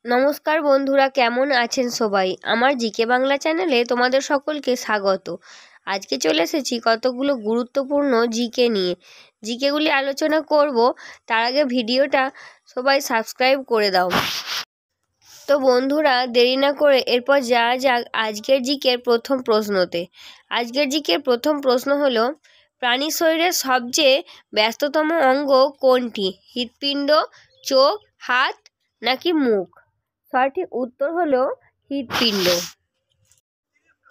নমস্কার বন্ধুরা, কেমন আছেন সবাই? আমার জিকে বাংলা চ্যানেলে তোমাদের সকলকে স্বাগত। আজকে চলে এসেছি কতগুলো গুরুত্বপূর্ণ জিকে নিয়ে। জিকেগুলি আলোচনা করব, তার আগে ভিডিওটা সবাই সাবস্ক্রাইব করে দাও। তো বন্ধুরা, দেরি না করে এরপর যাওয়া যাক আজকের জিকের প্রথম প্রশ্নতে। আজকের জিকের প্রথম প্রশ্ন হলো, প্রাণীর শরীরের সবচেয়ে ব্যস্ততম অঙ্গ কোনটি? হৃৎপিণ্ড, চোখ, হাত নাকি মুখ? সঠিক উত্তর হলো হৃৎপিণ্ড।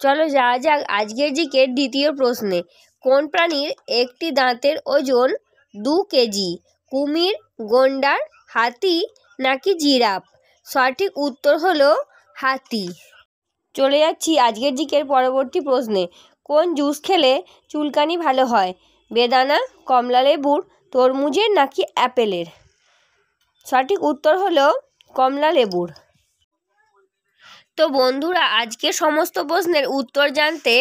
চলো যাওয়া যাক আজকের জিকের দ্বিতীয় প্রশ্নে। কোন প্রাণীর একটি দাঁতের ওজন 2 কেজি? কুমির, গন্ডার, হাতি নাকি জিরাফ? সঠিক উত্তর হলো হাতি। চলে যাচ্ছি আজকের জিকের পরবর্তী প্রশ্নে। কোন জুস খেলে চুলকানি ভালো হয়? বেদানা, কমলা লেবুর, তরমুজের নাকি অ্যাপেলের? সঠিক উত্তর হলো কমলা লেবুর। তো বন্ধুরা, আজকে সমস্ত প্রশ্নের উত্তর জানতে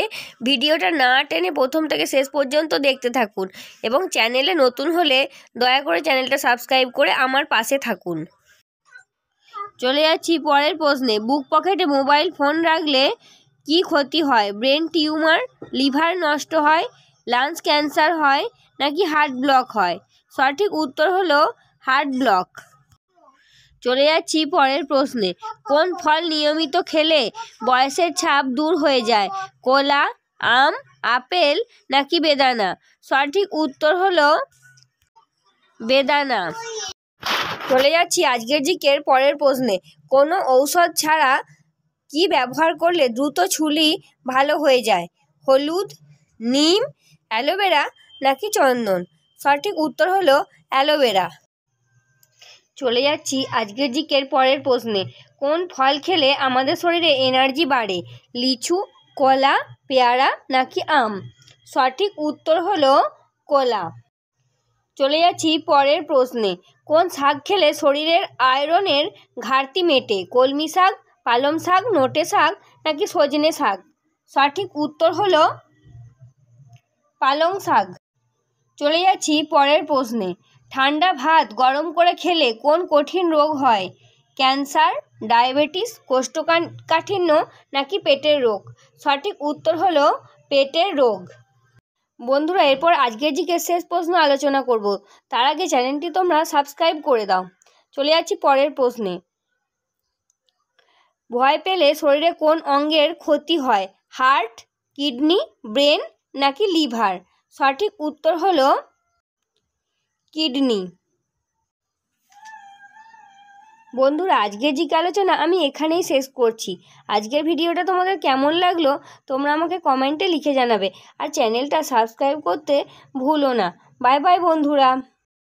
ভিডিওটা না টেনে প্রথম থেকে শেষ পর্যন্ত দেখতে থাকুন এবং চ্যানেলে নতুন হলে দয়া করে চ্যানেলটা সাবস্ক্রাইব করে আমার পাশে থাকুন। চলে যাচ্ছি পরের প্রশ্নে। বুক পকেটে মোবাইল ফোন রাখলে কি ক্ষতি হয়? ব্রেন টিউমার, লিভার নষ্ট হয়, লাংস ক্যান্সার হয় নাকি হার্ট ব্লক হয়? সঠিক উত্তর হলো হার্ট ব্লক। চলে যাচ্ছি পরের প্রশ্নে। কোন ফল নিয়মিত খেলে বয়সের ছাপ দূর হয়ে যায়? কলা, আম, আপেল নাকি বেদানা? সঠিক উত্তর হলো বেদানা। চলে যাচ্ছি আজকের জিকের পরের প্রশ্নে। কোনো ঔষধ ছাড়া কি ব্যবহার করলে দ্রুত চুল ভালো হয়ে যায়? হলুদ, নিম, অ্যালোভেরা নাকি চন্দন? সঠিক উত্তর হলো অ্যালোভেরা। চলে যাচ্ছি আজকের জিকের পরের প্রশ্নে। কোন ফল খেলে আমাদের শরীরে এনার্জি বাড়ে? লিচু, কলা, পেয়ারা নাকি আম? সঠিক উত্তর হলো কলা। চলে যাচ্ছি পরের প্রশ্নে। কোন শাক খেলে শরীরের আয়রনের ঘাটতি মেটে? কলমি শাক, পালং শাক, নোটে শাক নাকি সজনে শাক? সঠিক উত্তর হলো পালং শাক। চলে যাচ্ছি পরের প্রশ্নে। ঠান্ডা ভাত গরম করে খেলে কোন কঠিন রোগ হয়? ক্যান্সার, ডায়াবেটিস, কোষ্ঠকাঠিন্য নাকি পেটের রোগ? সঠিক উত্তর হলো পেটের রোগ। বন্ধুরা, এরপর আজকের জিকে শেষ প্রশ্ন আলোচনা করব, তার আগে চ্যানেলটি তোমরা সাবস্ক্রাইব করে দাও। চলে যাচ্ছি পরের প্রশ্নে। ভয় পেলে শরীরে কোন অঙ্গের ক্ষতি হয়? হার্ট, কিডনি, ব্রেন নাকি লিভার? সঠিক উত্তর হলো কিডনি। বন্ধুরা, আজকের জিকে আলোচনা আমি এখানেই শেষ করছি। আজকের ভিডিওটা তোমাদের কেমন লাগলো তোমরা আমাকে কমেন্টে লিখে জানাবে, আর চ্যানেলটা সাবস্ক্রাইব করতে ভুলো না। বাই বাই বন্ধুরা।